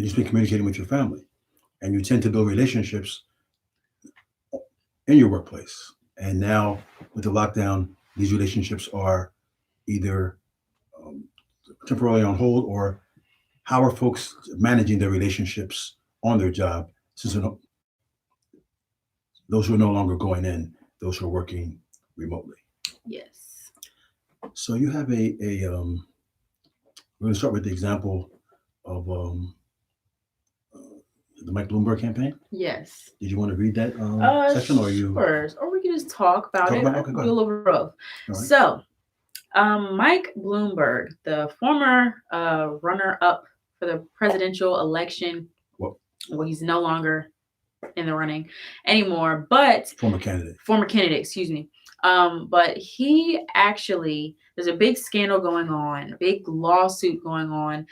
and you've been communicating with your family, and you tend to build relationships in your workplace. And now with the lockdown, these relationships are either um, temporarily on hold, or how are folks managing their relationships on their job since those who are no longer going in, those who are working remotely. Yes. So you have we're going to start with the example of uh, the Mike Bloomberg campaign. Yes. Did you want to read that section, or you Sure. Or we can just talk about talk it. about it? I Okay, can go do a ahead. little bit of both. All right. So, Mike Bloomberg, the former runner-up for the presidential election, Well, well, he's no longer in the running anymore, but former candidate. excuse me. But he actually, there's a big scandal going on, a big lawsuit going on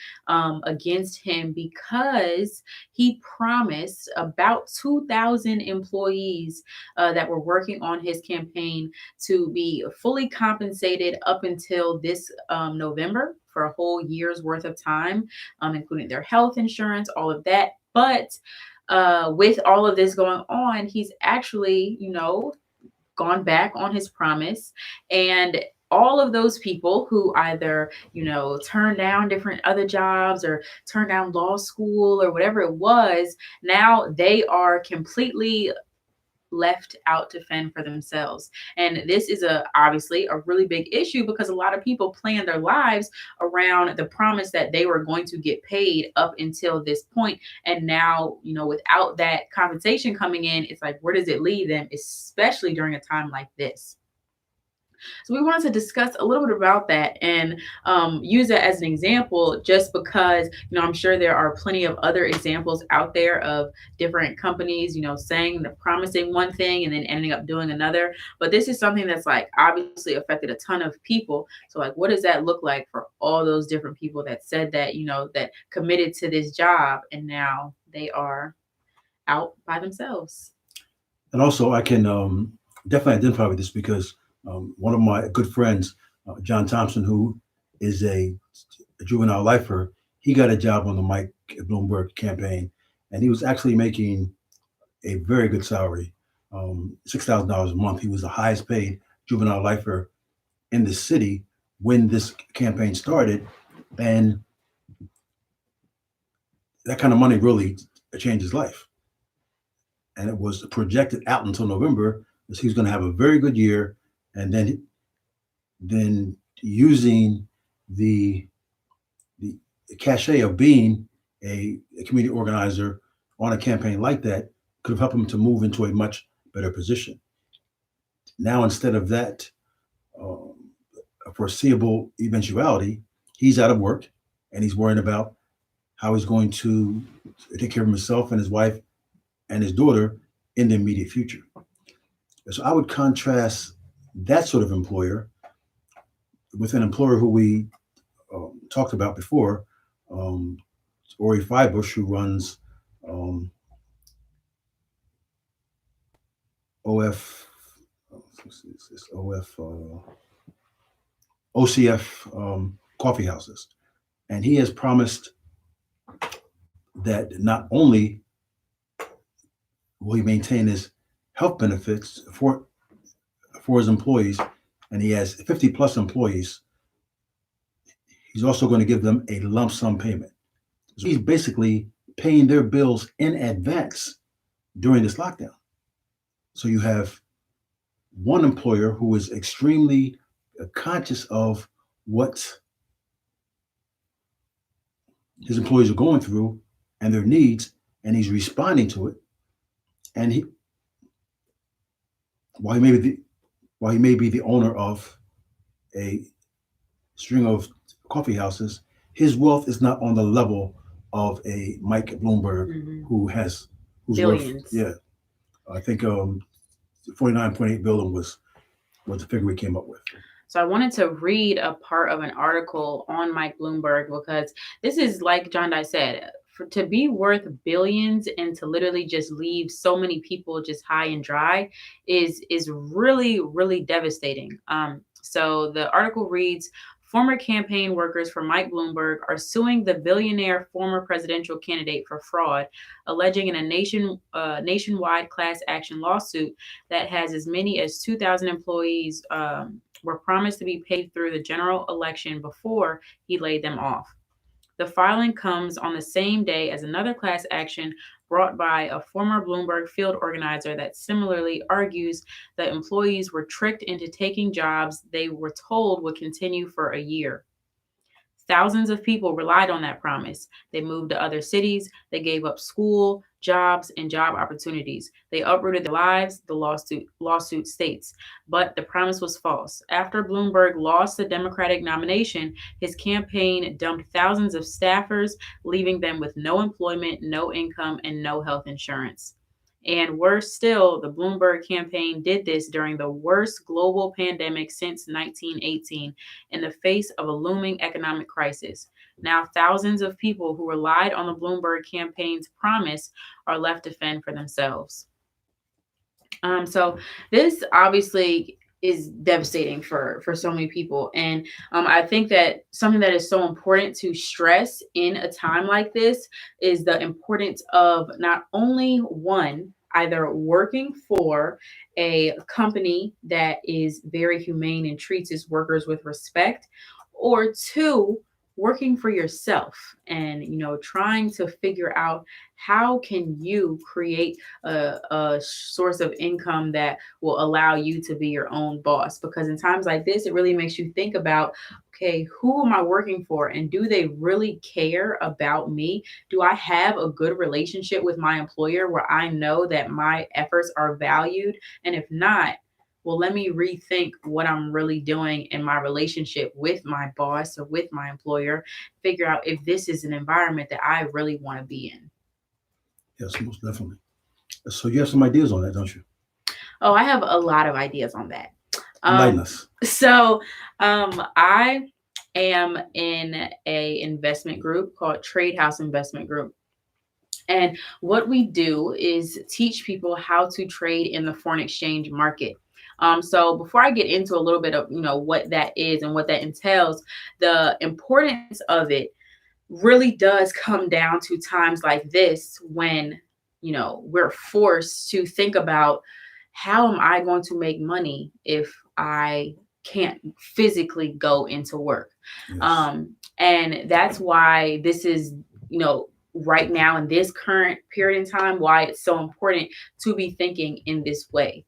against him because he promised about 2,000 employees that were working on his campaign to be fully compensated up until this November for a whole year's worth of time, including their health insurance, all of that. But with all of this going on, he's actually, gone back on his promise. And all of those people who either, turned down different other jobs or turned down law school or whatever it was, now they are completely left out to fend for themselves. And this is obviously a really big issue because a lot of people plan their lives around the promise that they were going to get paid up until this point. And now, without that compensation coming in, it's like, where does it leave them, especially during a time like this? So we wanted to discuss a little bit about that and use that as an example, just because, I'm sure there are plenty of other examples out there of different companies, saying, promising one thing and then ending up doing another. But this is something that's like obviously affected a ton of people. So like, what does that look like for all those different people that said that, that committed to this job and now they are out by themselves? And also, I can definitely identify with this because one of my good friends, John Thompson, who is a juvenile lifer, he got a job on the Mike Bloomberg campaign, and he was actually making a very good salary, $6,000 a month. He was the highest paid juvenile lifer in the city when this campaign started, and that kind of money really changed his life. And it was projected out until November that he was going to have a very good year, and then using the the cachet of being a community organizer on a campaign like that could have helped him to move into a much better position. Now, instead of that, um, a foreseeable eventuality, he's out of work and he's worrying about how he's going to take care of himself and his wife and his daughter in the immediate future. So I would contrast that sort of employer with an employer who we talked about before, um, Ori Freibush, who runs um, OF, OF, OCF coffee houses. And he has promised that not only will he maintain his health benefits for his employees, and he has 50 plus employees, he's also going to give them a lump sum payment. So he's basically paying their bills in advance during this lockdown. So you have one employer who is extremely conscious of what his employees are going through and their needs, and he's responding to it. And while he may be the owner of a string of coffee houses, his wealth is not on the level of a Mike Bloomberg, Mm-hmm. who's Billions. worth, yeah, I think 49.8 billion was the figure we came up with. So I wanted to read a part of an article on Mike Bloomberg because this is, like John Dye said, to be worth billions and to literally just leave so many people just high and dry is really, really devastating. So the article reads, Former campaign workers for Mike Bloomberg are suing the billionaire former presidential candidate for fraud, alleging in a nationwide class action lawsuit that has as many as 2,000 employees were promised to be paid through the general election before he laid them off. The filing comes on the same day as another class action brought by a former Bloomberg field organizer that similarly argues that employees were tricked into taking jobs they were told would continue for a year. Thousands of people relied on that promise. They moved to other cities. They gave up school, jobs, and job opportunities. They uprooted their lives, the lawsuit states. But the promise was false. After Bloomberg lost the Democratic nomination, his campaign dumped thousands of staffers, leaving them with no employment, no income, and no health insurance. And worse still, the Bloomberg campaign did this during the worst global pandemic since 1918 in the face of a looming economic crisis. Now, thousands of people who relied on the Bloomberg campaign's promise are left to fend for themselves. So this obviously is devastating for so many people, and I think that something that is so important to stress in a time like this is the importance of not only one, either working for a company that is very humane and treats its workers with respect, or two, working for yourself and trying to figure out how can you create a source of income that will allow you to be your own boss, because in times like this it really makes you think about, okay, who am I working for, and do they really care about me? Do I have a good relationship with my employer where I know that my efforts are valued? And if not, well, let me rethink what I'm really doing in my relationship with my boss or with my employer, figure out if this is an environment that I really want to be in. Yes, most definitely. So you have some ideas on that, don't you? Oh, I have a lot of ideas on that. Enlighten us. So I am in a investment group called Trade House Investment Group. And what we do is teach people how to trade in the foreign exchange market. So before I get into a little bit of what that is and what that entails, the importance of it really does come down to times like this when we're forced to think about, how am I going to make money if I can't physically go into work? Yes. And that's why this is right now in this current period in time, why it's so important to be thinking in this way.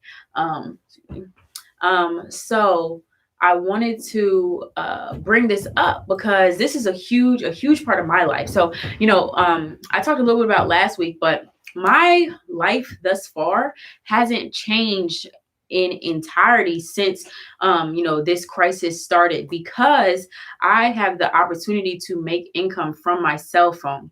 So I wanted to bring this up because this is a huge part of my life. So, I talked a little bit about last week, but my life thus far hasn't changed in entirety since this crisis started, because I have the opportunity to make income from my cell phone.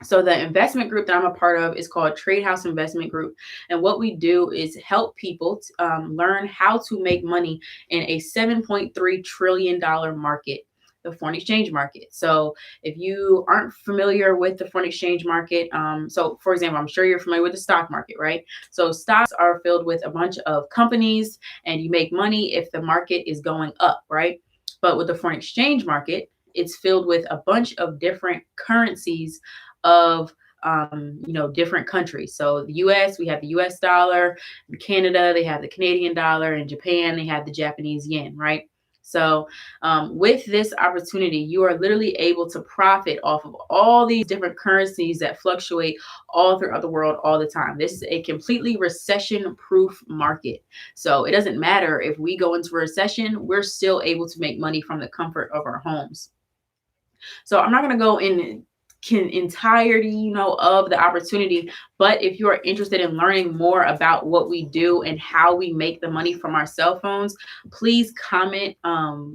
So the investment group that I'm a part of is called Trade House Investment Group. And what we do is help people learn how to make money in a $7.3 trillion market, the foreign exchange market. So if you aren't familiar with the foreign exchange market, so for example, I'm sure you're familiar with the stock market, right? So stocks are filled with a bunch of companies, and you make money if the market is going up, right? But with the foreign exchange market, it's filled with a bunch of different currencies of different countries. So the US, we have the US dollar. In Canada, they have the Canadian dollar. In Japan, they have the Japanese yen, right? So with this opportunity, you are literally able to profit off of all these different currencies that fluctuate all throughout the world all the time. This is a completely recession-proof market. So it doesn't matter if we go into a recession, we're still able to make money from the comfort of our homes. So I'm not going to go in entirety, of the opportunity. But if you are interested in learning more about what we do and how we make the money from our cell phones, please comment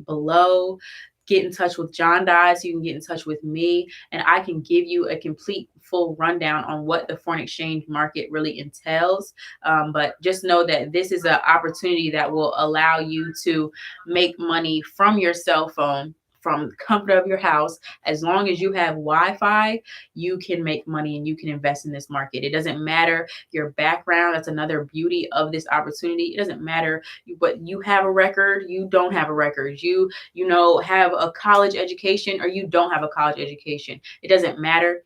below. Get in touch with John Dies. You can get in touch with me, and I can give you a complete full rundown on what the foreign exchange market really entails. But just know that this is an opportunity that will allow you to make money from your cell phone from the comfort of your house. As long as you have Wi-Fi, you can make money and you can invest in this market. It doesn't matter your background. That's another beauty of this opportunity. It doesn't matter what you have a record, you don't have a record, have a college education or you don't have a college education. It doesn't matter.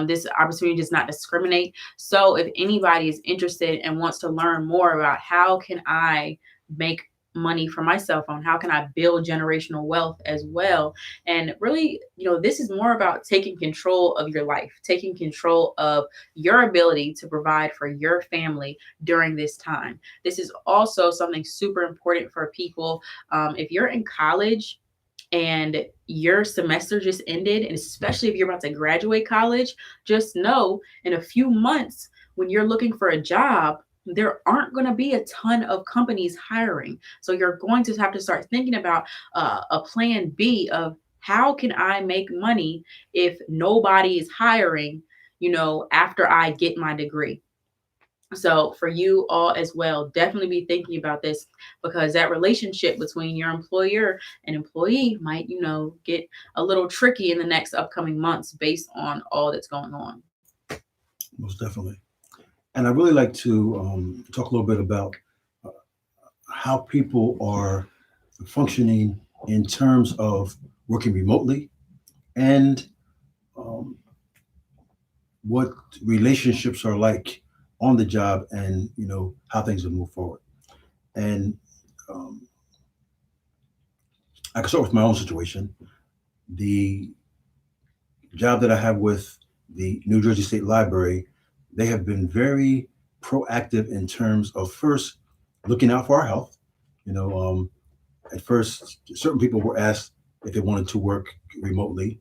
This opportunity does not discriminate. So if anybody is interested and wants to learn more about how can I make money for my cell phone, how can I build generational wealth as well, and really, this is more about taking control of your life, taking control of your ability to provide for your family during this time. This is also something super important for people. If you're in college and your semester just ended, and especially if you're about to graduate college, just know in a few months when you're looking for a job, there aren't going to be a ton of companies hiring. So you're going to have to start thinking about a plan B of how can I make money if nobody is hiring, after I get my degree. So for you all as well, definitely be thinking about this, because that relationship between your employer and employee might, get a little tricky in the next upcoming months based on all that's going on. Most definitely. And I really like to talk a little bit about uh, how people are functioning in terms of working remotely and um, what relationships are like on the job, and how things will move forward. And um, I can start with my own situation. The job that I have with the New Jersey State Library, they have been very proactive in terms of first looking out for our health. You know, at first, certain people were asked if they wanted to work remotely,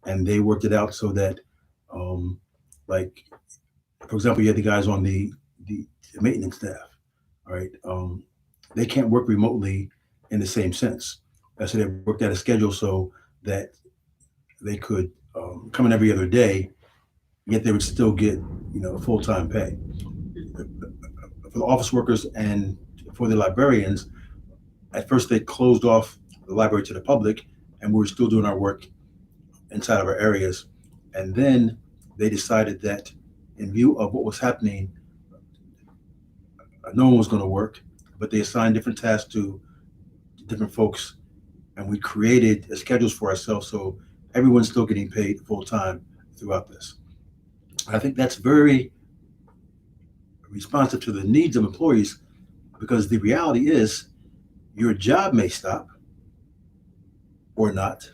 and they worked it out so that, um, like, for example, you had the guys on the maintenance staff. All right, they can't work remotely in the same sense. So they worked out a schedule so that they could come in every other day, yet they would still get full time pay. For the office workers and for the librarians, at first they closed off the library to the public, and we were still doing our work inside of our areas. And then they decided that, in view of what was happening, no one was going to work, but they assigned different tasks to different folks, and we created schedules for ourselves so everyone's still getting paid full time throughout this. I think that's very responsive to the needs of employees, because the reality is your job may stop or not,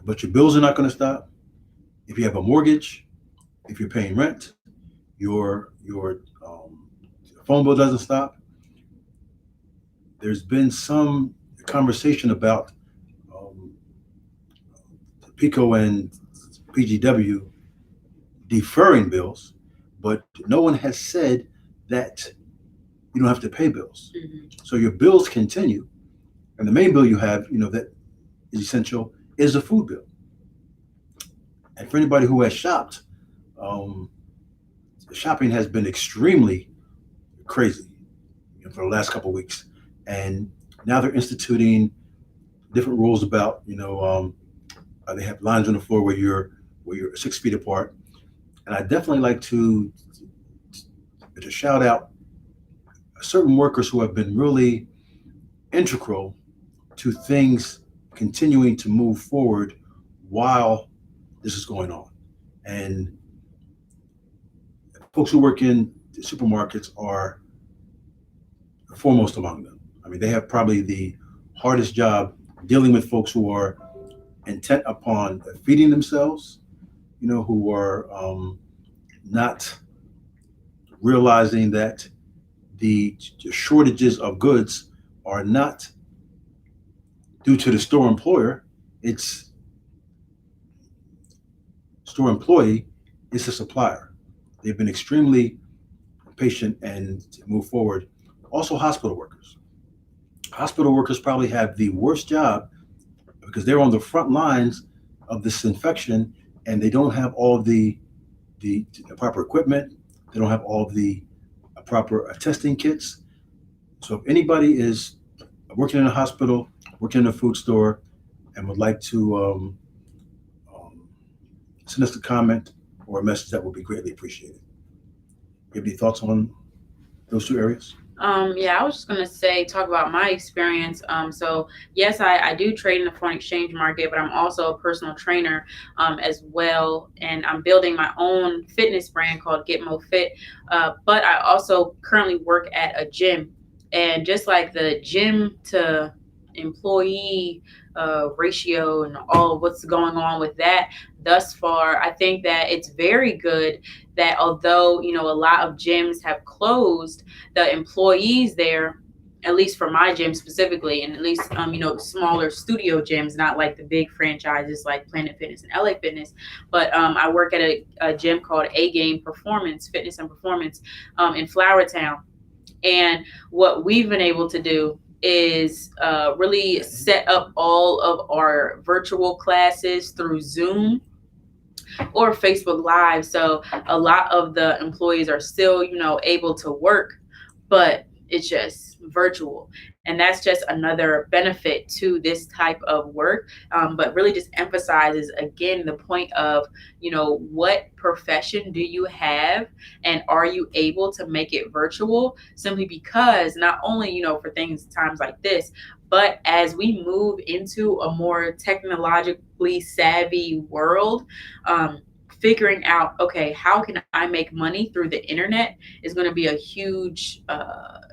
but your bills are not going to stop. If you have a mortgage, if you're paying rent, your phone bill doesn't stop. There's been some conversation about um, PICO and PGW deferring bills, but no one has said that you don't have to pay bills. Mhm. So your bills continue, and the main bill you have, that is essential, is a food bill. And for anybody who has shopped, um, shopping has been extremely crazy for the last couple of weeks, and now they're instituting different rules about they have lines on the floor where you're 6 feet apart. And I definitely like to shout out certain workers who have been really integral to things continuing to move forward while this is going on. And folks who work in the supermarkets are foremost among them. I mean, they have probably the hardest job dealing with folks who are intent upon feeding themselves, who are not realizing that the shortages of goods are not due to the store employer, it's store employee, it's a supplier. They've been extremely patient and move forward. Also, hospital workers. Hospital workers probably have the worst job because they're on the front lines of this infection, and they don't have all the proper equipment. They don't have all the proper testing kits. So if anybody is working in a hospital, working in a food store, and would like to um, send us a comment or a message, that would be greatly appreciated. You have any thoughts on those two areas? Yeah, I was just gonna say, talk about my experience. So yes, I do trade in the foreign exchange market, but I'm also a personal trainer as well, and I'm building my own fitness brand called Get Mo Fit. But I also currently work at a gym, and just like the gym to employee ratio and all of what's going on with that thus far, I think that it's very good that although a lot of gyms have closed, the employees there, at least for my gym specifically, and at least smaller studio gyms, not like the big franchises like Planet Fitness and LA Fitness, but I work at a gym called A Game Performance Fitness and Performance in Flowertown, and what we've been able to do is really set up all of our virtual classes through Zoom or Facebook Live. So a lot of the employees are still, able to work, but it's just virtual. And that's just another benefit to this type of work. But really just emphasizes again the point of, what profession do you have, and are you able to make it virtual? Simply because not only, for things, times like this, but as we move into a more technologically savvy world, um, figuring out, okay, how can I make money through the internet is going to be a huge,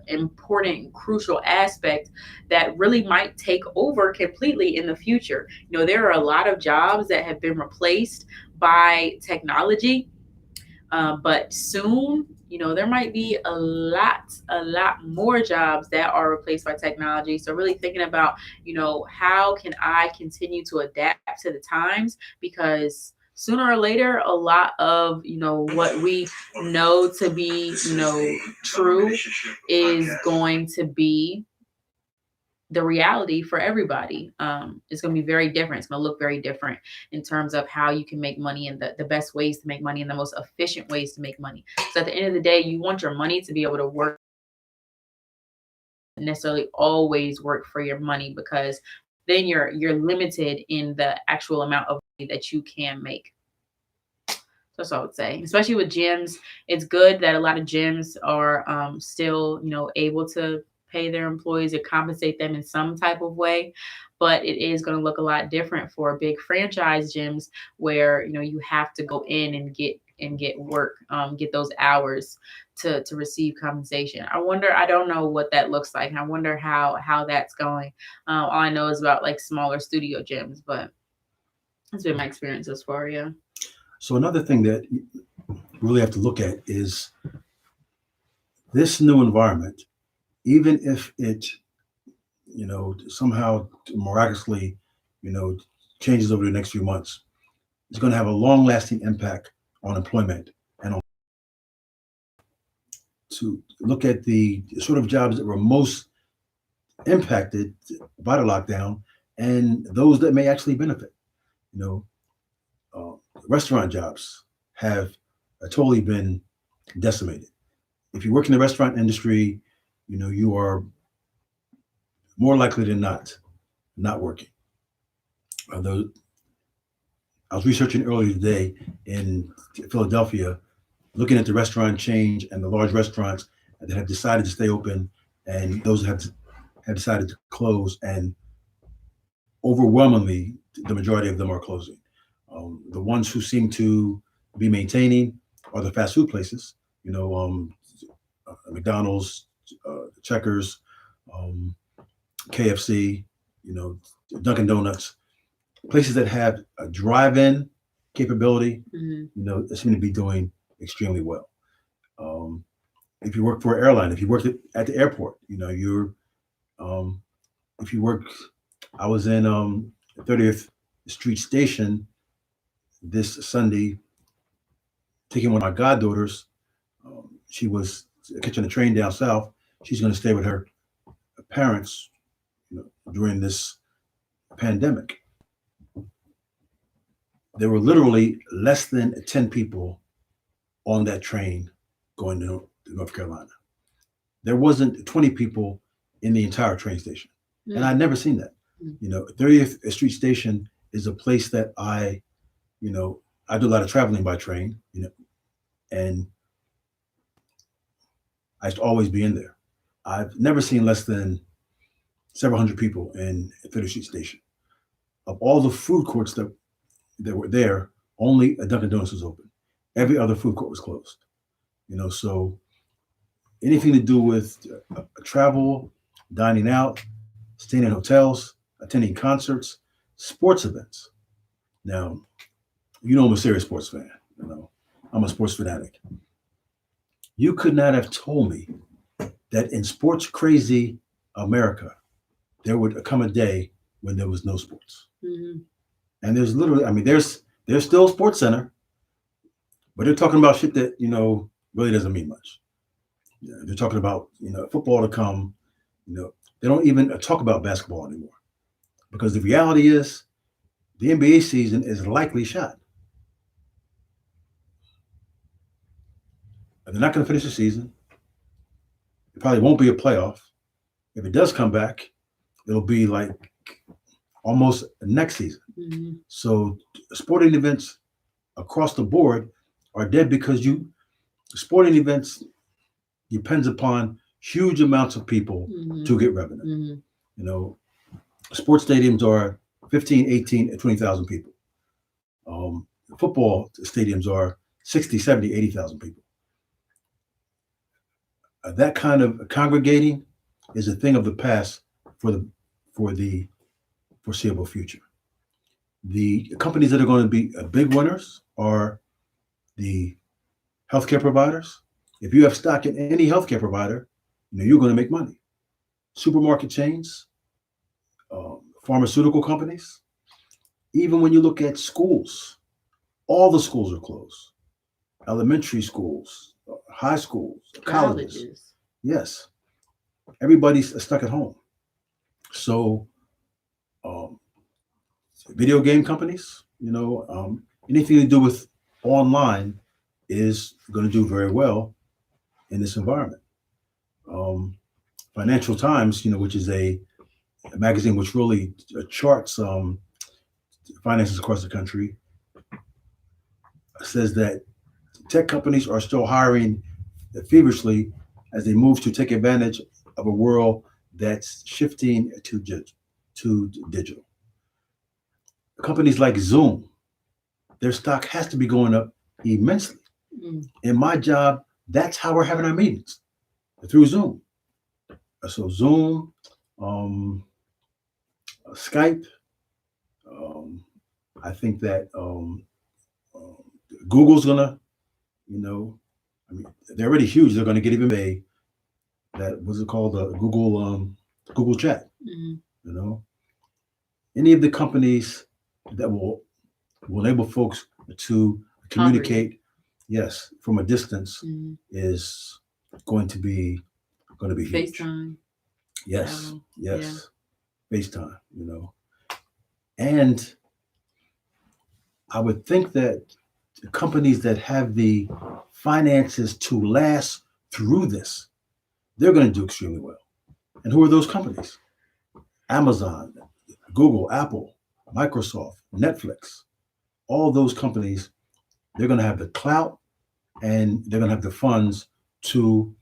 important, crucial aspect that really might take over completely in the future. There are a lot of jobs that have been replaced by technology, but soon, there might be a lot more jobs that are replaced by technology. So really thinking about, how can I continue to adapt to the times? Because sooner or later, a lot of, what we know to be, true is going to be the reality for everybody. It's going to be very different. It's going to look very different in terms of how you can make money, and the best ways to make money and the most efficient ways to make money. So at the end of the day, you want your money to be able to work, necessarily always work for your money, because then you're limited in the actual amount of money that you can make. That's all I would say. Especially with gyms, it's good that a lot of gyms are still, able to pay their employees or compensate them in some type of way. But it is going to look a lot different for big franchise gyms where you have to go in and get work, get those hours to receive compensation. I wonder. I don't know what that looks like. I wonder how that's going. All I know is about like smaller studio gyms, but that's been my experience thus far. Yeah. So another thing that you really have to look at is this new environment. Even if it, somehow miraculously, you know, changes over the next few months, it's going to have a long-lasting impact on employment and on, to look at the sort of jobs that were most impacted by the lockdown and those that may actually benefit. You know, restaurant jobs have totally been decimated. If you work in the restaurant industry, you are more likely than not working. Although I was researching earlier today in Philadelphia, looking at the restaurant change and the large restaurants that have decided to stay open, and those that have decided to close, and overwhelmingly the majority of them are closing. The ones who seem to be maintaining are the fast food places. McDonald's, Checkers, um, KFC, Dunkin' Donuts, places that have a drive-in capability, Mhm. they seem to be doing extremely well. Um, if you work for an airline, if you work at the airport, um, if you work, I was in 30th Street Station this Sunday, taking one of my goddaughters. She was catching a train down south. She's going to stay with her parents, during this pandemic. There were literally less than 10 people on that train going to North Carolina. There wasn't 20 people in the entire train station. And Mm. I'd never seen that. Mm. 30th Street Station is a place that I do a lot of traveling by train, and I used to always be in there. I've never seen less than several hundred people in 30th Street Station. Of all the food courts that were there, only a Dunkin' Donuts was open. Every other food court was closed. So anything to do with travel, dining out, staying in hotels, attending concerts, sports events. Now, I'm a serious sports fan. I'm a sports fanatic. You could not have told me that in sports crazy America, there would come a day when there was no sports. Mm-hmm. And there's literally, there's still Sports Center, but they're talking about shit that, really doesn't mean much. They're talking about, football to come. They don't even talk about basketball anymore because the reality is the NBA season is likely shot. And they're not going to finish the season. It probably won't be a playoff. If it does come back, it'll be like almost next season. Mm-hmm. So sporting events across the board are dead because sporting events depends upon huge amounts of people to get revenue. Mm-hmm. Sports stadiums are 15, 18, and 20,000 people. Football stadiums are 60, 70, 80,000 people. That kind of congregating is a thing of the past for the foreseeable future. The companies that are going to be big winners are the healthcare providers. If you have stock in any healthcare provider, you're going to make money. Supermarket chains, pharmaceutical companies. Even when you look at schools, all the schools are closed. Elementary schools, high schools, colleges. Yes. Everybody's stuck at home. So video game companies, anything to do with online is going to do very well in this environment. Financial Times, which is a magazine which really charts finances across the country, says that tech companies are still hiring feverishly as they move to take advantage of a world that's shifting to digital. Companies like Zoom, their stock has to be going up immensely. In my job, that's how we're having our meetings, through Zoom. So Zoom, Skype. I think that Google's gonna, they're already huge. They're gonna get even big. That what's it called? Google Chat. Any of the companies that will enable folks to communicate, yes, from a distance, is going to be huge. FaceTime. Yes, yes, yeah. FaceTime. And I would think that the companies that have the finances to last through this, they're going to do extremely well. And who are those companies? Amazon, Google, Apple, Microsoft, Netflix, all those companies, they're going to have the clout and they're going to have the funds to,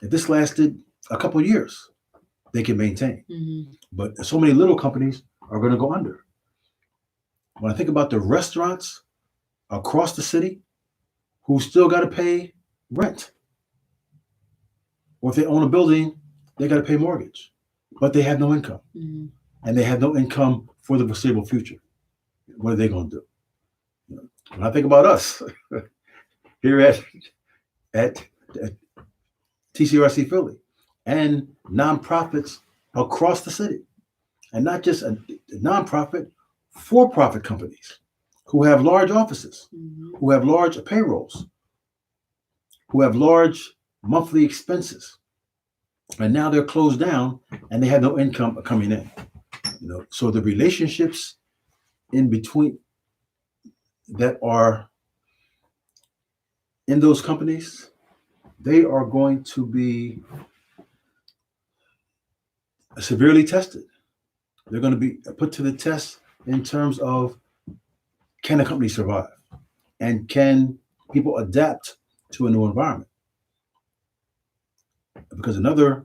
if this lasted a couple of years, they can maintain. But so many little companies are going to go under. When I think about the restaurants across the city who still got to pay rent, or if they own a building, they got to pay mortgage, but they have no income. And they have no income for the foreseeable future. What are they going to do? When I think about us here at TCRC Philly and nonprofits across the city, and not just a nonprofit, for-profit companies who have large offices, who have large payrolls, who have large monthly expenses, and now they're closed down and they have no income coming in. So the relationships in between that are in those companies, they are going to be severely tested. They're going to be put to the test in terms of, can a company survive, and can people adapt to a new environment? Because another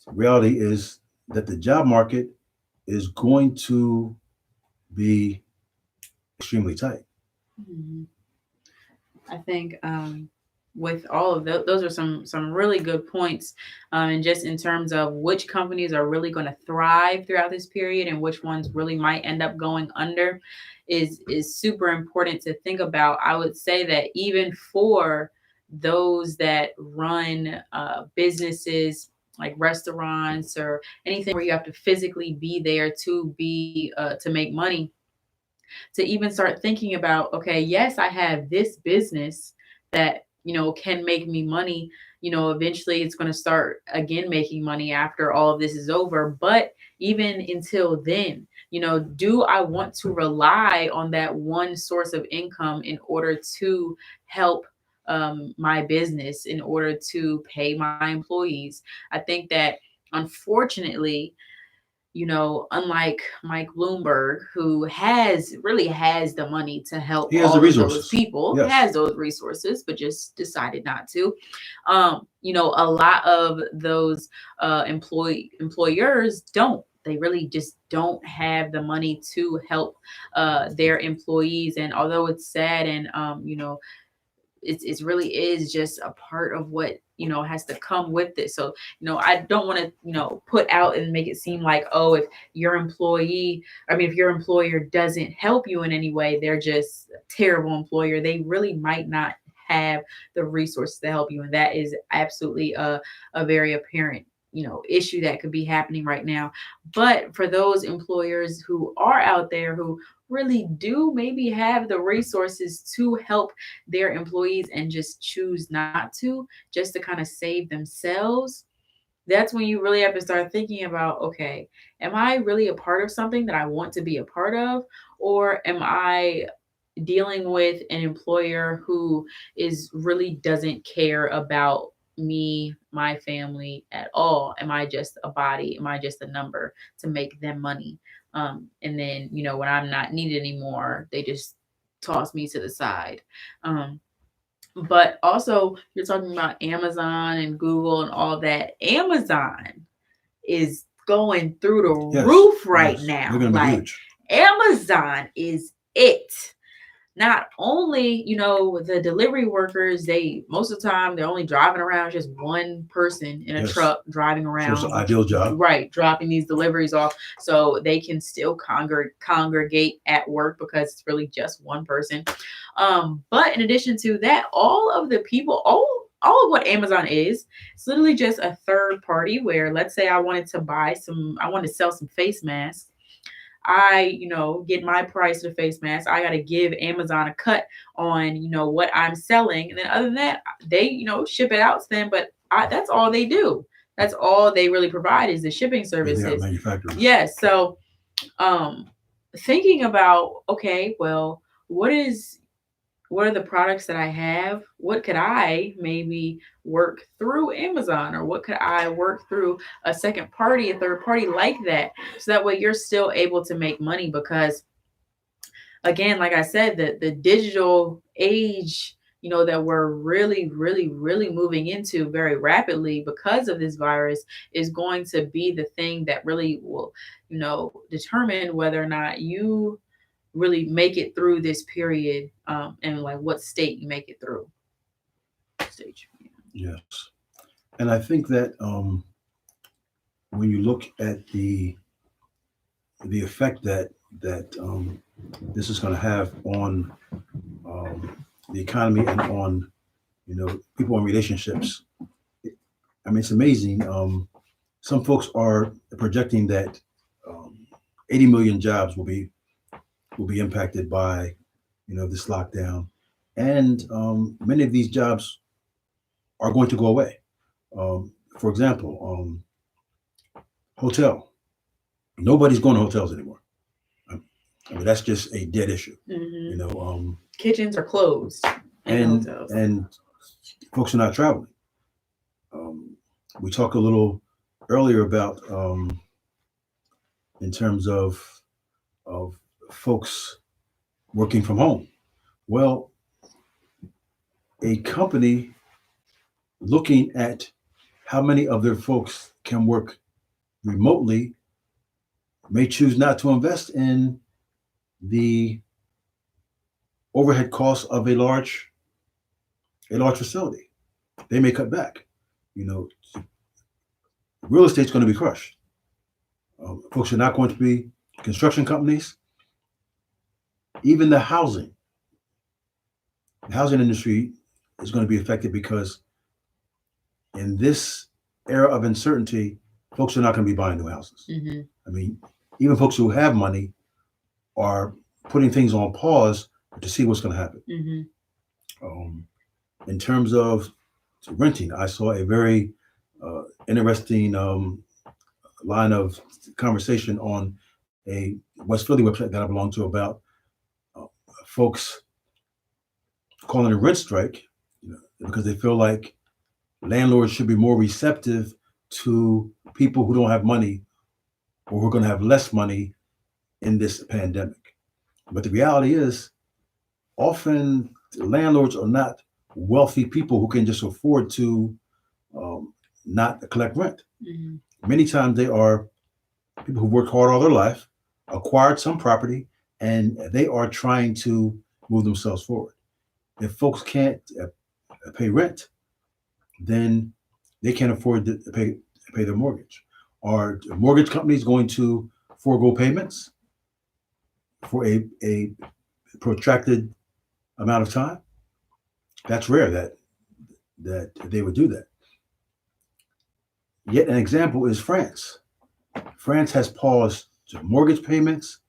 reality is that the job market is going to be extremely tight. Mhm. I think with all of those are some really good points, and just in terms of which companies are really going to thrive throughout this period and which ones really might end up going under, is super important to think about. I would say that even for those that run businesses like restaurants or anything where you have to physically be there to be to make money, to even start thinking about, okay, yes, I have this business that, can make me money. Eventually it's going to start again making money after all of this is over. But even until then, do I want to rely on that one source of income in order to help my business, in order to pay my employees? I think that unfortunately, unlike Mike Bloomberg, who has the money to help He has the all of those resources. people, Yes. has those resources, but just decided not to. A lot of those employers don't. They really just don't have the money to help their employees. And although it's sad, and it's really is just a part of what has to come with it. So I don't want to put out and make it seem like, oh, if your employee I mean if your employer doesn't help you in any way, they're just a terrible employer. They really might not have the resources to help you, and that is absolutely a very apparent issue that could be happening right now. But for those employers who are out there who really do maybe have the resources to help their employees and just choose not to, just to kind of save themselves, that's when you really have to start thinking about, okay, am I really a part of something that I want to be a part of? Or am I dealing with an employer who is really doesn't care about me, my family at all? Am I just a body? Am I just a number to make them money? And then, when I'm not needed anymore, they just toss me to the side. But also, you're talking about Amazon and Google and all that. Amazon is going through the Yes. roof right Yes. They're now. going to be Like, huge. Amazon is it. Not only, the delivery workers, they most of the time they're only driving around, just one person in a Yes. truck driving So it's an around, ideal job. right, dropping these deliveries off so they can still congregate at work because it's really just one person. But in addition to that, all of the people, all of what Amazon is, it's literally just a third party where, let's say I wanted to sell some face masks. I, get my price of the face mask. I got to give Amazon a cut on, what I'm selling. And then other than that, they, ship it out to them. But that's all they do. That's all they really provide is the shipping Yeah, they are services. manufacturers. Yes. So, um, thinking about, okay, well, what are the products that I have? What could I maybe work through Amazon, or what could I work through a second party, a third party like that? So that way you're still able to make money because, again, like I said, the digital age, that we're really, really, really moving into very rapidly because of this virus is going to be the thing that really will, determine whether or not you really make it through this period, and like what state you make it through stage. Yes. And I think that when you look at the effect that this is going to have on um, the economy and on people in relationships. I mean, it's amazing. Some folks are projecting that um, 80 million jobs will be impacted by this lockdown, and many of these jobs are going to go away. For example, hotel. Nobody's going to hotels anymore. I mean, that's just a dead issue. Hmm. You know, Kitchens are closed in and hotels. and folks are not traveling. Um, we talked a little earlier about in terms of folks working from home. Well, a company looking at how many of their folks can work remotely may choose not to invest in the overhead costs of a large facility. They may cut back. You know, real estate's going to be crushed. Folks are not going to be construction companies. Even the housing industry is going to be affected because in this era of uncertainty, folks are not going to be buying new houses. Mm-hmm. I mean, even folks who have money are putting things on pause to see what's going to happen. Mm-hmm. In terms of renting, I saw a very interesting line of conversation on a West Philly website that I belong to about uh, folks calling it a rent strike, because they feel like landlords should be more receptive to people who don't have money or who are going to have less money in this pandemic. But the reality is, often landlords are not wealthy people who can just afford to um, not collect rent. Mm-hmm. Many times they are people who worked hard all their life, acquired some property, and they are trying to move themselves forward. If folks can't pay rent, then they can't afford to pay their mortgage. Are mortgage companies going to forego payments for a protracted amount of time? That's rare that they would do that. Yet an example is France. France has paused mortgage payments.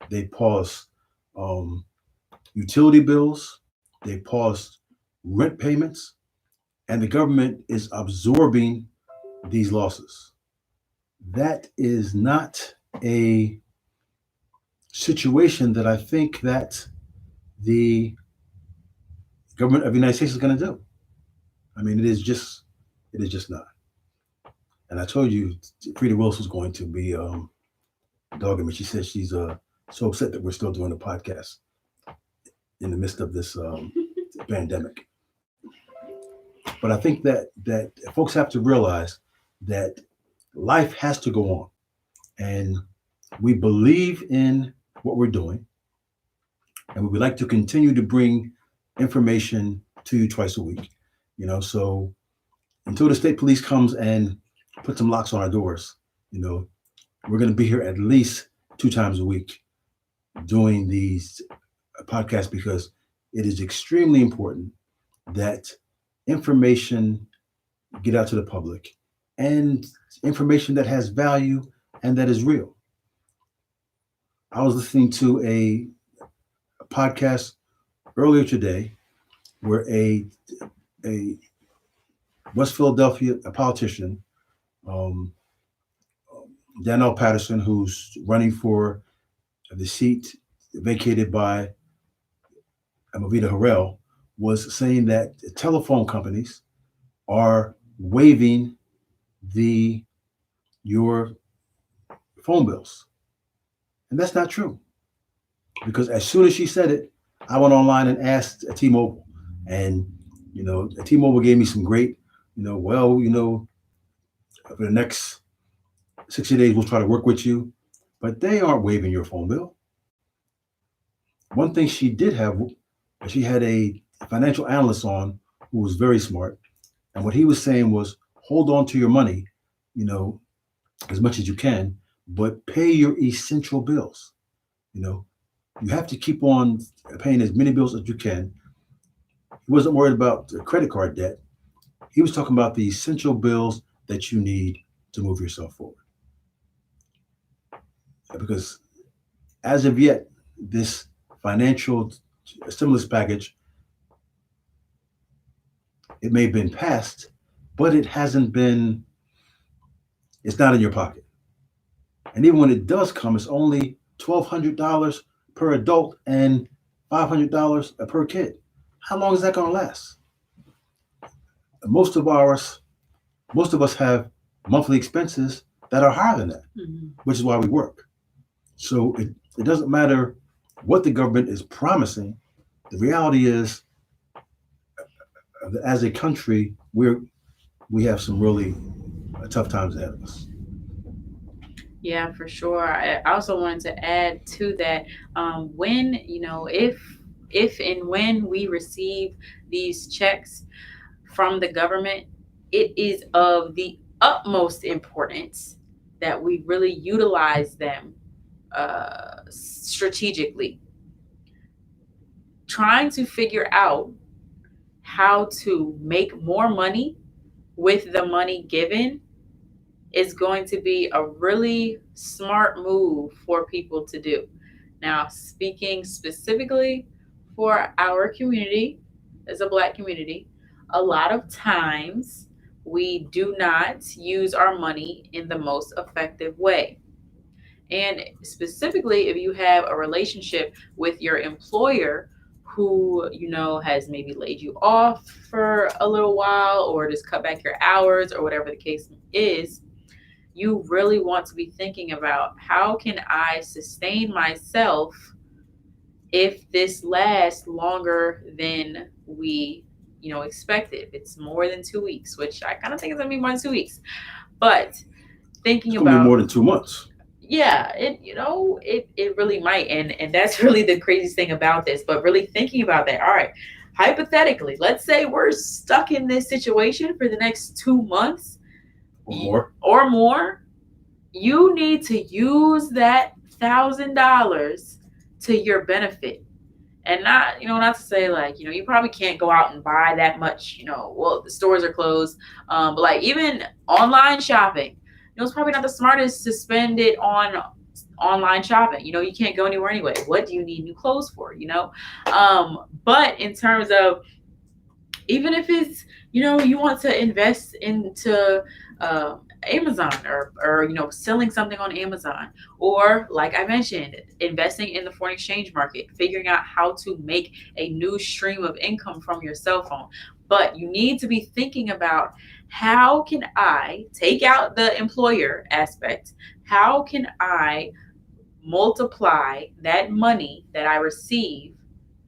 They paused um, utility bills. They paused rent payments, and the government is absorbing these losses. That is not a situation that I think that the government of the United States is going to do. I mean, it is just not. And I told you, Frida Wilson's going to be dogging me. She says she's so upset that we're still doing the podcast in the midst of this pandemic. But I think that folks have to realize that life has to go on, and we believe in what we're doing, and we would like to continue to bring information to you twice a week. So until the state police comes and put some locks on our doors, we're going to be here at least 2 times a week doing these podcasts, because it is extremely important that information get out to the public, and information that has value and that is real. I was listening to a podcast earlier today where a West Philadelphia politician, um, Danielle Patterson, who's running for the seat vacated by Amavita Harrell, was saying that telephone companies are waiving your phone bills. And that's not true. Because as soon as she said it, I went online and asked T-Mobile. And, T-Mobile gave me some great, for the next 60 days, we'll try to work with you. But they aren't waiving your phone bill. One thing she did have, she had a financial analyst on who was very smart. And what he was saying was, hold on to your money, as much as you can, but pay your essential bills. You have to keep on paying as many bills as you can. He wasn't worried about the credit card debt. He was talking about the essential bills that you need to move yourself forward. Because as of yet, this financial stimulus package, it may have been passed, but it's not in your pocket. And even when it does come, it's only $1,200 per adult and $500 per kid. How long is that going to last? Most of us have monthly expenses that are higher than that, Mm-hmm. which is why we work. So it doesn't matter what the government is promising. The reality is, as a country, we have some really tough times ahead of us. Yeah, for sure. I also wanted to add to that, when, if and when we receive these checks from the government, it is of the utmost importance that we really utilize them strategically, trying to figure out how to make more money with the money given is going to be a really smart move for people to do. Now, speaking specifically for our community, as a Black community, a lot of times we do not use our money in the most effective way. And specifically, if you have a relationship with your employer who, has maybe laid you off for a little while or just cut back your hours or whatever the case is, you really want to be thinking about, how can I sustain myself if this lasts longer than we, expected. If it's more than 2 weeks, which I kind of think it's gonna be more than 2 weeks. But It's thinking going to be about, more than 2 months. yeah, it really might, and that's really the craziest thing about this. But really thinking about that, all right, hypothetically, let's say we're stuck in this situation for the next 2 months Or more. or more. You need to use that $1,000 to your benefit. And not to say, like, you probably can't go out and buy that much, well, the stores are closed. But like, even online shopping, it's probably not the smartest to spend it on online shopping. You can't go anywhere anyway. What do you need new clothes for? But in terms of, even if it's, you want to invest into Amazon, or selling something on Amazon, or like I mentioned, investing in the foreign exchange market, figuring out how to make a new stream of income from your cell phone. But you need to be thinking about, how can I take out the employer aspect? How can I multiply that money that I receive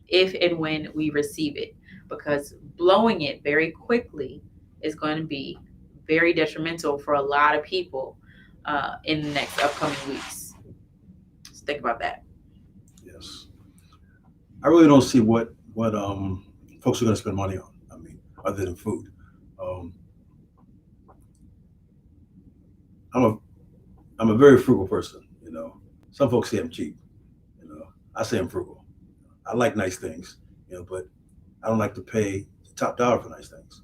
if and when we receive it? Because blowing it very quickly is going to be very detrimental for a lot of people in the next upcoming weeks. So think about that. Yes. I really don't see what folks are going to spend money on. I mean, other than food. Um, I'm a I'm a very frugal person. Some folks say I'm cheap. I say I'm frugal. I like nice things. But I don't like to pay the top dollar for nice things.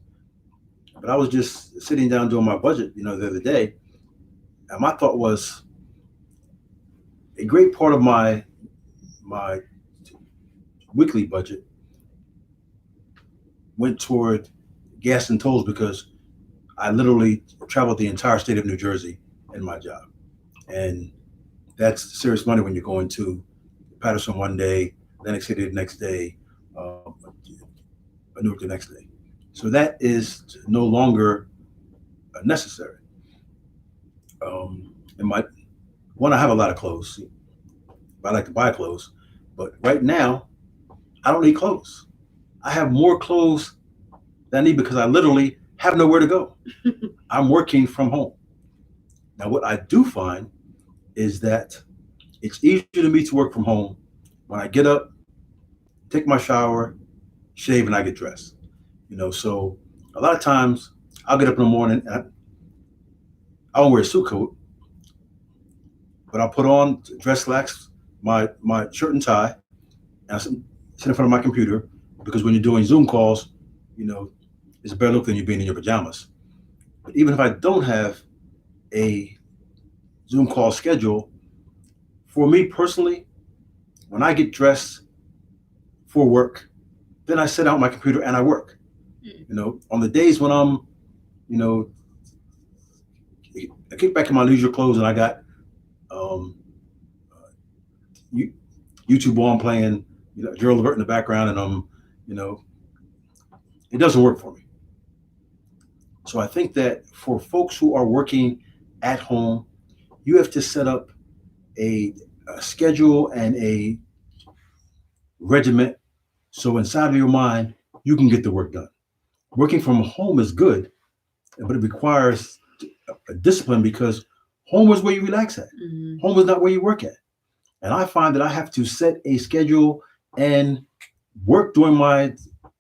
But I was just sitting down doing my budget, the other day, and my thought was, a great part of my weekly budget went toward gas and tolls, because I literally traveled the entire state of New Jersey in my job, and that's serious money when you're going to Patterson one day, Atlantic City the next day, Newark the next day. So that is no longer necessary. And I have a lot of clothes. I like to buy clothes, but right now I don't need clothes. I have more clothes than I need, because I literally have nowhere to go. I'm working from home. Now, what I do find is that it's easier to me to work from home when I get up, take my shower, shave, and I get dressed. So a lot of times I'll get up in the morning and I won't wear a suit coat, but I'll put on dress slacks, my shirt and tie, and I sit in front of my computer, because when you're doing Zoom calls, it's a better look than you being in your pajamas. But even if I don't have a Zoom call schedule, for me personally, when I get dressed for work, then I sit out my computer and I work. On the days when I'm, I kick back in my leisure clothes and I got YouTube on playing, Gerald Levert in the background, and it doesn't work for me. So I think that for folks who are working at home, you have to set up a a schedule and a regiment. So inside of your mind, you can get the work done. Working from home is good, but it requires a discipline because home is where you relax at. Mhm. Home is not where you work at. And I find that I have to set a schedule and work during my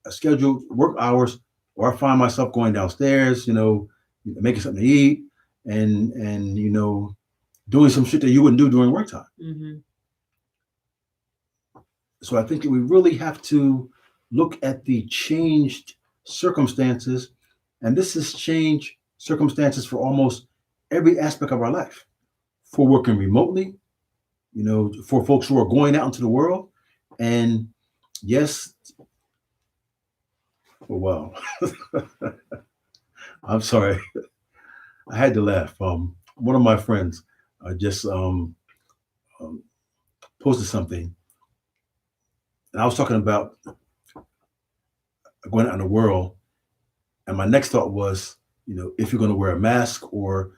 scheduled work hours, or I find myself going downstairs, making something to eat and doing some shit that you wouldn't do during work time. Mhm. So I think that we really have to look at the changed circumstances, and this has changed circumstances for almost every aspect of our life. For working remotely, for folks who are going out into the world, and yes, well, I'm sorry, I had to laugh. One of my friends just um, posted something, and I was talking about going out in the world. And my next thought was, if you're going to wear a mask, or,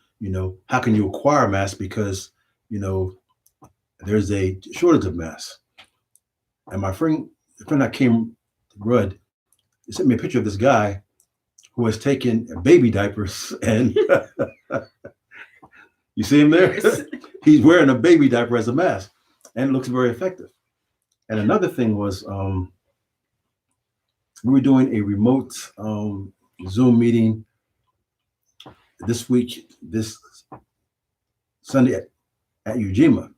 how can you acquire a mask because, there's a shortage of masks. And the friend that came to Rudd, he sent me a picture of this guy who has taken baby diapers and you see him there? Yes. He's wearing a baby diaper as a mask and it looks very effective. And another thing was we were doing a remote Zoom meeting this Sunday at Ujima.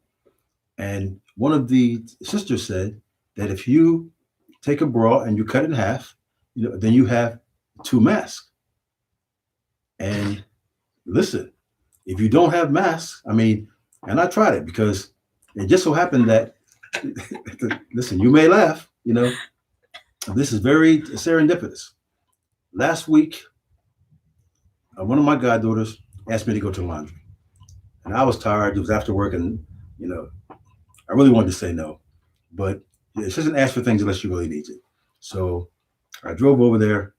And one of the sisters said that if you take a bra and you cut it in half, then you have two masks. And listen, if you don't have masks, and I tried it because it just so happened that, listen, you may laugh, this is very serendipitous. Last week, one of my goddaughters asked me to go to the laundry. And I was tired. It was after work, and I really wanted to say no, but she doesn't ask for things unless she really needs it. So I drove over there,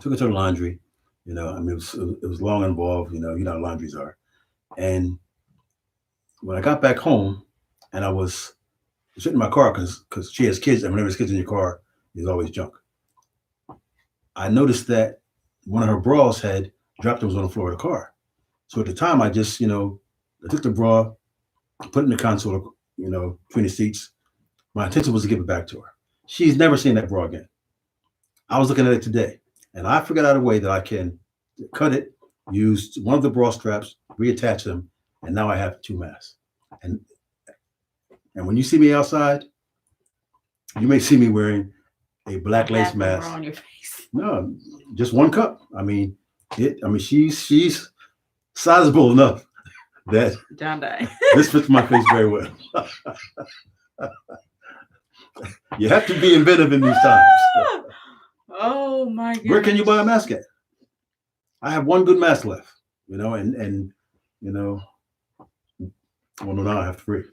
took her to the laundry. It was long and involved. How laundries are. And when I got back home, and I was sitting in my car because she has kids, and whenever there's kids in your car, there's always junk. I noticed that one of her bras had dropped and was on the floor of the car. So at the time, I just I took the bra, put it in the console, between the seats. My intention was to give it back to her. She's never seen that bra again. I was looking at it today, and I figured out a way that I can cut it, use one of the bra straps, reattach them, and now I have two masks. And when you see me outside, you may see me wearing a black lace mask. On your face. No, just one cup. She's sizable enough that John Dye. this fits my face very well. You have to be inventive in these times. Oh my god. Where can you buy a mask at? I have one good mask left, and well, no, now I have three.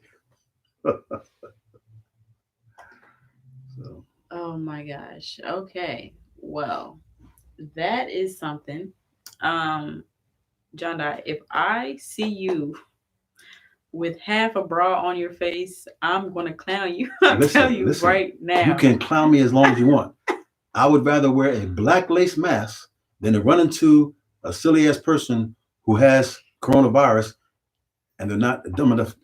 So. Oh my gosh. Okay. Well, that is something. John Dye, if I see you with half a bra on your face, I'm gonna clown you. I'm telling you right now. You can clown me as long as you want. I would rather wear a black lace mask than to run into a silly ass person who has coronavirus and they're not dumb enough.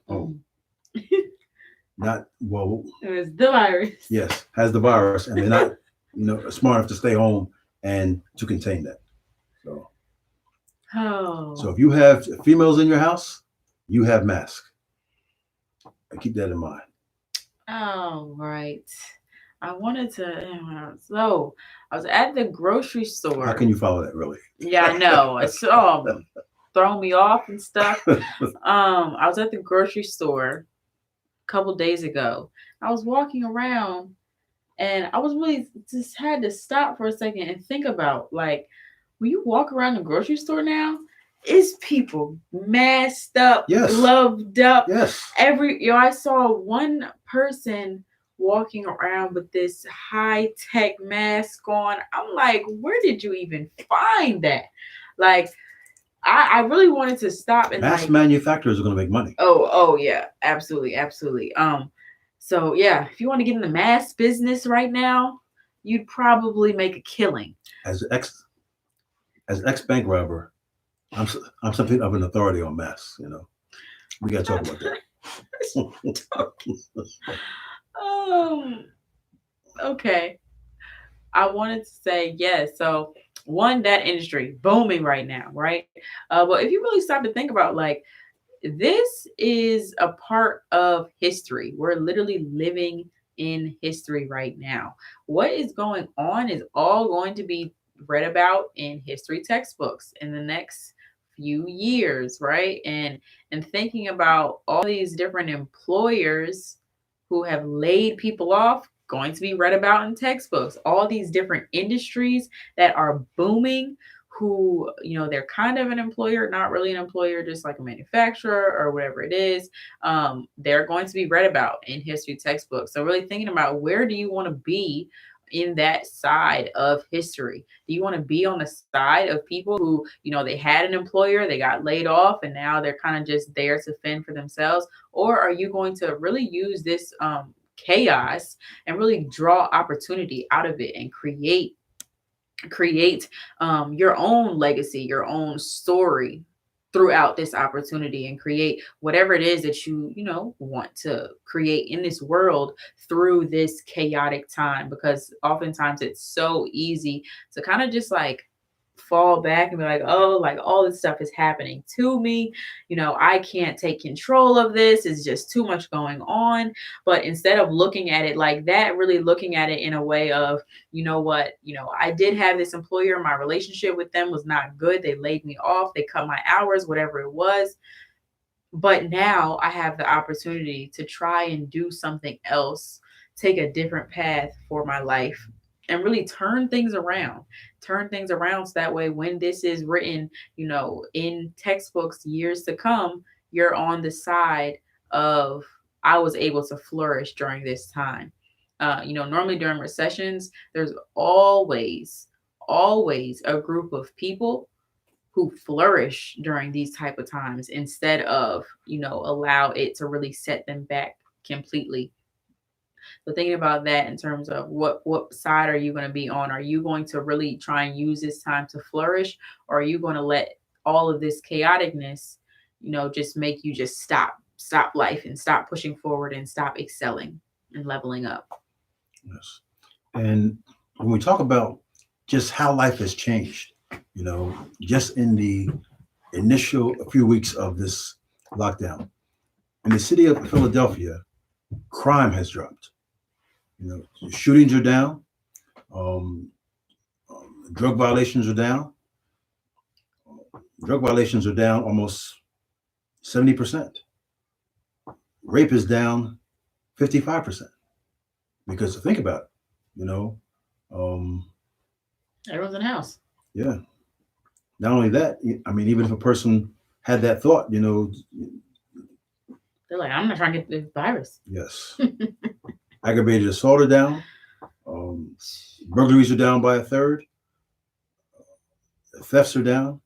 Not well. It was the virus. Yes, has the virus, and they're not, smart enough to stay home and to contain that. So. Oh. So if you have females in your house, you have masks. And keep that in mind. Oh, right. I wanted to. So I was at the grocery store. How can you follow that, really? Yeah, I know. It's throwing me off and stuff. I was at the grocery store a couple days ago. I was walking around, and I was really just had to stop for a second and think about, like, when you walk around the grocery store now, it's people masked up, yes, gloved up. Yes. I saw one person walking around with this high-tech mask on. I'm like, where did you even find that? Like, I really wanted to stop and Mass like, manufacturers are going to make money oh yeah, absolutely, absolutely. So yeah, if you want to get in the mass business right now, you'd probably make a killing. as ex bank robber. I'm something of an authority on mass. We got to talk about that. um, okay. I wanted to say yes. So one, that industry booming right now, right? But if you really stop to think about like this is a part of history. We're literally living in history right now. What is going on is all going to be read about in history textbooks in the next few years, right? And thinking about all these different employers who have laid people off going to be read about in textbooks. All these different industries that are booming who, they're kind of an employer, not really an employer, just like a manufacturer or whatever it is. They're going to be read about in history textbooks. So really thinking about where do you want to be in that side of history? Do you want to be on the side of people who, they had an employer, they got laid off, and now they're kind of just there to fend for themselves? Or are you going to really use this chaos and really draw opportunity out of it and create your own legacy, your own story throughout this opportunity, and create whatever it is that you want to create in this world through this chaotic time? Because oftentimes it's so easy to kind of just like fall back and be like, oh, like all this stuff is happening to me, I can't take control of this, it's just too much going on. But instead of looking at it like that, really looking at it in a way of, you know what, I did have this employer, my relationship with them was not good, they laid me off, they cut my hours, whatever it was, but now I have the opportunity to try and do something else, take a different path for my life, and really turn things around. Turn things around so that way when this is written, in textbooks years to come, you're on the side of I was able to flourish during this time. Normally during recessions, there's always a group of people who flourish during these type of times instead of allow it to really set them back completely. So thinking about that in terms of what side are you going to be on? Are you going to really try and use this time to flourish, or are you going to let all of this chaoticness just make you just stop life and stop pushing forward and stop excelling and leveling up? Yes. And when we talk about just how life has changed, just in the initial few weeks of this lockdown, in the city of Philadelphia, crime has dropped. Shootings are down, um, drug violations are down. Drug violations are down almost 70%. Rape is down 55%. Because think about it, um, Everyone's in the house. yeah. Not only that, I mean, even if a person had that thought, They're like, I'm not trying to get the virus. yes. Aggravated assault are down. Burglaries are down by a third. Thefts are down.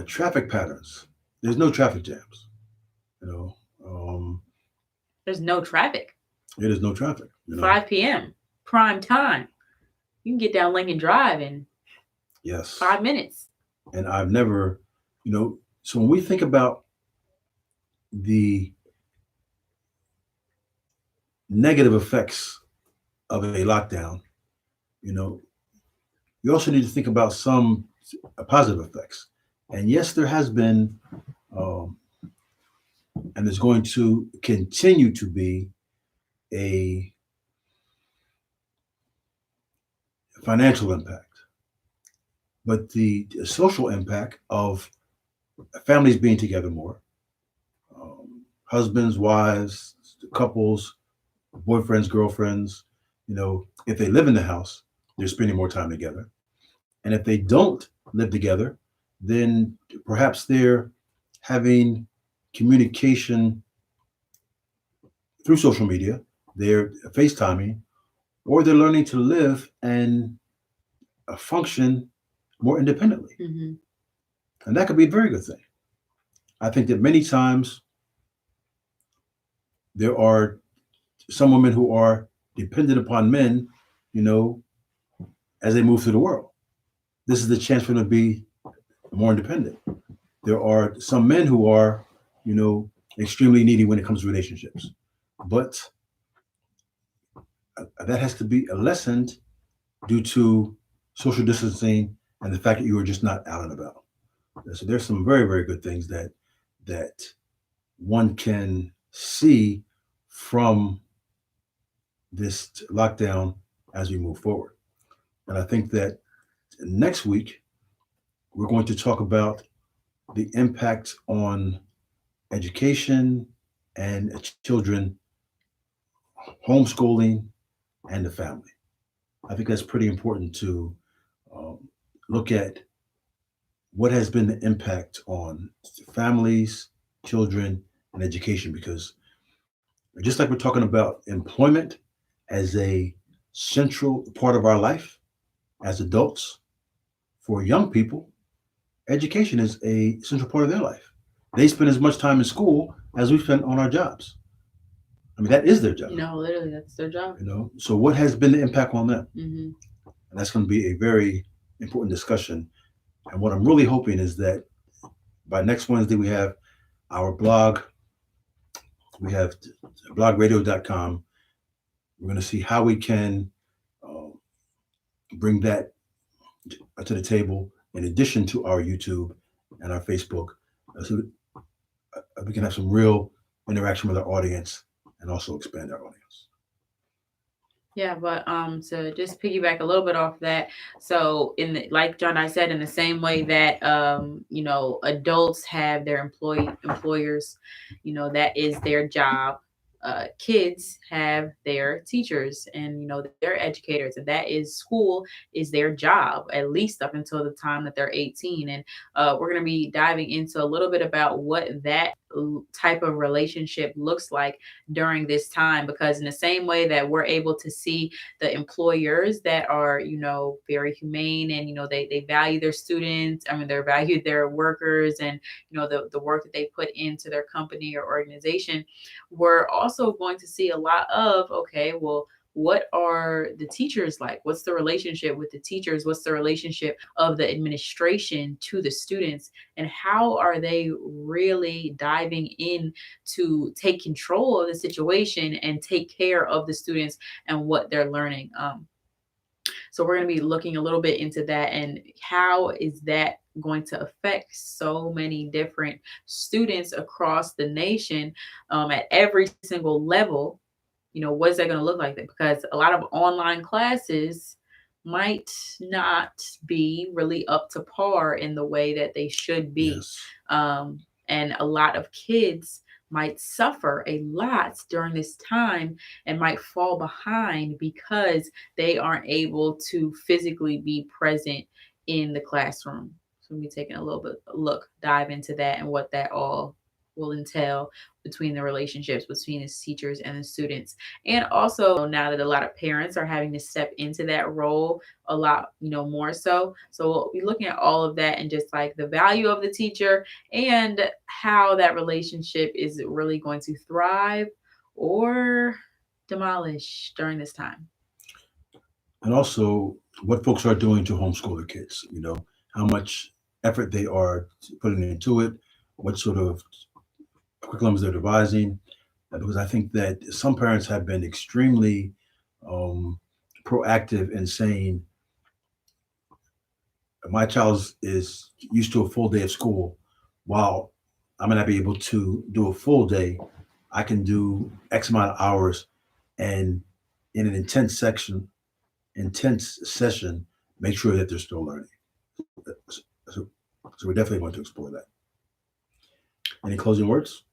Traffic patterns. There's no traffic jams. You know, There's no traffic. it is no traffic. 5 p.m. prime time. You can get down Lincoln Drive in Yes. 5 minutes. And I've never, so when we think about the negative effects of a lockdown, you also need to think about some positive effects. And yes, there has been, and there's going to continue to be a financial impact, but the social impact of families being together more, husbands, wives, couples, boyfriends, girlfriends, if they live in the house, they're spending more time together. And if they don't live together, then perhaps they're having communication through social media, they're FaceTiming, or they're learning to live and function more independently. Hmm. And that could be a very good thing. I think that many times there are some women who are dependent upon men, you know, as they move through the world. This is the chance for them to be more independent. There are some men who are, you know, extremely needy when it comes to relationships. But that has to be lessened due to social distancing and the fact that you are just not out and about. So there's some very, very good things that one can see from this lockdown as we move forward. And I think that next week we're going to talk about the impact on education and children, homeschooling, and the family. I think that's pretty important to um, look at what has been the impact on families, children, and education. Because just like we're talking about employment as a central part of our life as adults, for young people, education is a central part of their life. They spend as much time in school as we spend on our jobs. I mean, that is their job, No, literally, that's their job. you know. So, what has been the impact on them? Hmm. And that's going to be a very important discussion. And what I'm really hoping is that by next Wednesday, we have our blog. We have blogradio.com. We're going to see how we can um, bring that to the table in addition to our YouTube and our Facebook, so we can have some real interaction with our audience and also expand our audience. Yeah, but to just piggyback a little bit off that, so in the, like John I said, in the same way that adults have their employers, that is their job. Kids have their teachers and their educators, and that is school is their job, at least up until the time that they're 18. And we're going to be diving into a little bit about what that type of relationship looks like during this time, because in the same way that we're able to see the employers that are very humane, and they value their students, I mean they value their workers, and the work that they put into their company or organization, we're also going to see a lot of, okay, well, what are the teachers like? What's the relationship with the teachers? What's the relationship of the administration to the students? And how are they really diving in to take control of the situation and take care of the students and what they're learning? So we're going to be looking a little bit into that, and how is that going to affect so many different students across the nation, at every single level. What is that going to look like? Because a lot of online classes might not be really up to par in the way that they should be. Yes. And a lot of kids might suffer a lot during this time and might fall behind because they aren't able to physically be present in the classroom. So we'll be taking a little bit dive into that and what that all will entail between the relationships between the teachers and the students. And also now that a lot of parents are having to step into that role a lot, more so. So we'll be looking at all of that and just like the value of the teacher and how that relationship is really going to thrive or demolish during this time. And also what folks are doing to homeschool their kids, you know, how much effort they are putting into it, what sort of curriculums they're devising. Because I think that some parents have been extremely um, proactive in saying, my child is used to a full day of school. While I may not be able to do a full day, I can do X amount of hours, and in an intense session, make sure that they're still learning. So, so we're definitely going to explore that. Any closing words?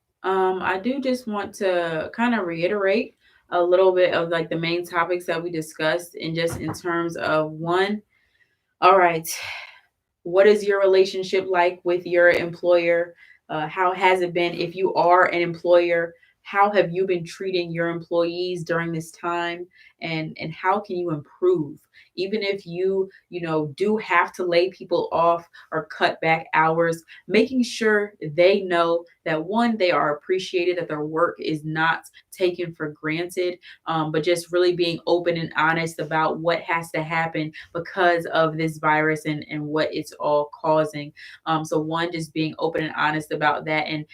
I do just want to kind of reiterate a little bit of like the main topics that we discussed, and just in terms of one, all right, what is your relationship like with your employer? How has it been if you are an employer? how have you been treating your employees during this time, and how can you improve? Even if you do have to lay people off or cut back hours, making sure they know that one, they are appreciated, that their work is not taken for granted, but just really being open and honest about what has to happen because of this virus and what it's all causing. So one, just being open and honest about that, and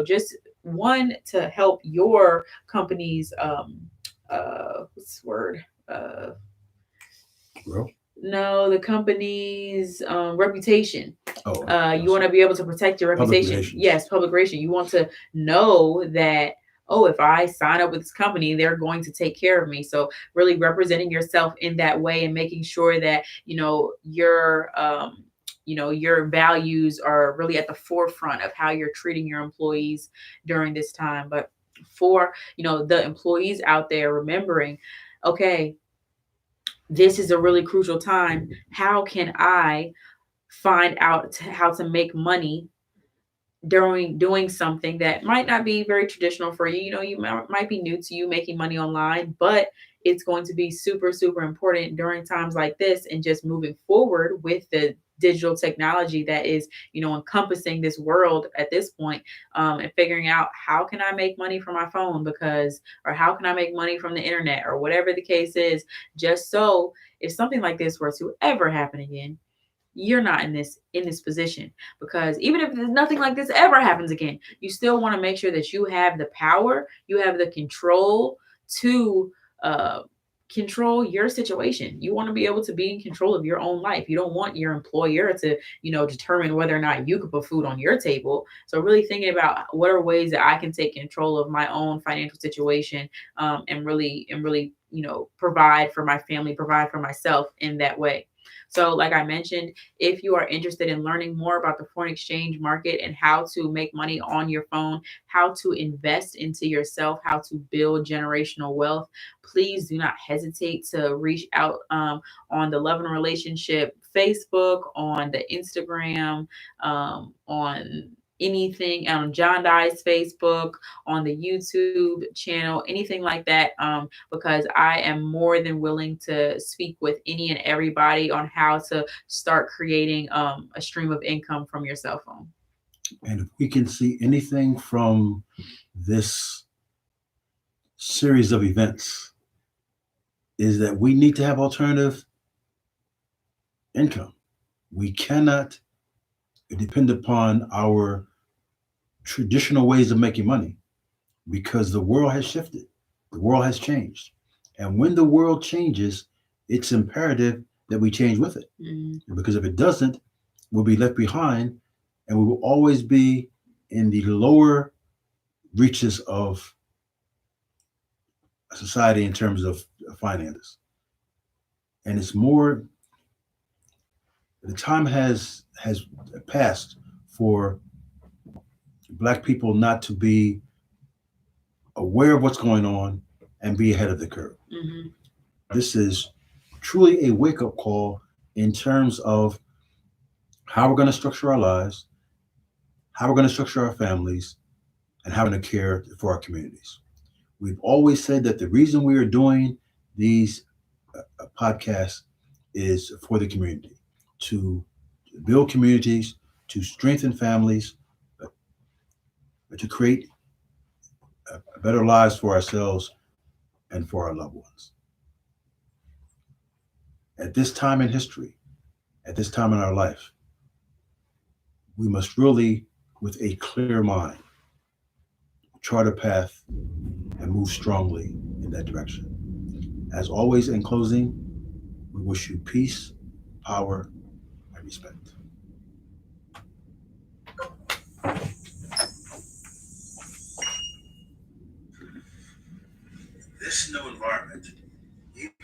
just one, to help your company's what's the word? Well, No, the company's reputation. oh, You want to be able to protect your public reputation. relations. Yes, public relation. You want to know that, oh, if I sign up with this company, they're going to take care of me. So really representing yourself in that way and making sure that your values are really at the forefront of how you're treating your employees during this time. But for the employees out there, remembering, okay, this is a really crucial time. How can I find out how to make money during doing something that might not be very traditional for you? You might be new to you making money online, but it's going to be super, super important during times like this, and just moving forward with the digital technology that is encompassing this world at this point, and figuring out, how can I make money from my phone, because, or how can I make money from the internet, or whatever the case is, just so if something like this were to ever happen again, you're not in this position. Because even if nothing like this ever happens again, you still want to make sure that you have the power, you have the control to uh control your situation. You want to be able to be in control of your own life. You don't want your employer to determine whether or not you could put food on your table. So really thinking about, what are ways that I can take control of my own financial situation, and really provide for my family, provide for myself in that way. So, like I mentioned, if you are interested in learning more about the foreign exchange market and how to make money on your phone, how to invest into yourself, how to build generational wealth, please do not hesitate to reach out, on the Love and Relationship Facebook, on the Instagram, on anything, on John Dye's Facebook, on the YouTube channel, anything like that, because I am more than willing to speak with any and everybody on how to start creating a stream of income from your cell phone. And if we can see anything from this series of events, is that we need to have alternative income. We cannot depend upon our traditional ways of making money, because the world has shifted, the world has changed. And when the world changes, it's imperative that we change with it. Because if it doesn't, we'll be left behind, and we will always be in the lower reaches of society in terms of finances. And it's more, the time has passed for Black people not to be aware of what's going on and be ahead of the curve. Mm-hmm. This is truly a wake-up call in terms of how we're going to structure our lives, how we're going to structure our families, and how we're going to care for our communities. We've always said that the reason we are doing these podcasts is for the community, to build communities, to strengthen families, to create better lives for ourselves and for our loved ones. At this time in history, at this time in our life, we must really, with a clear mind, chart a path and move strongly in that direction. As always, in closing, we wish you peace, power, and respect. This new environment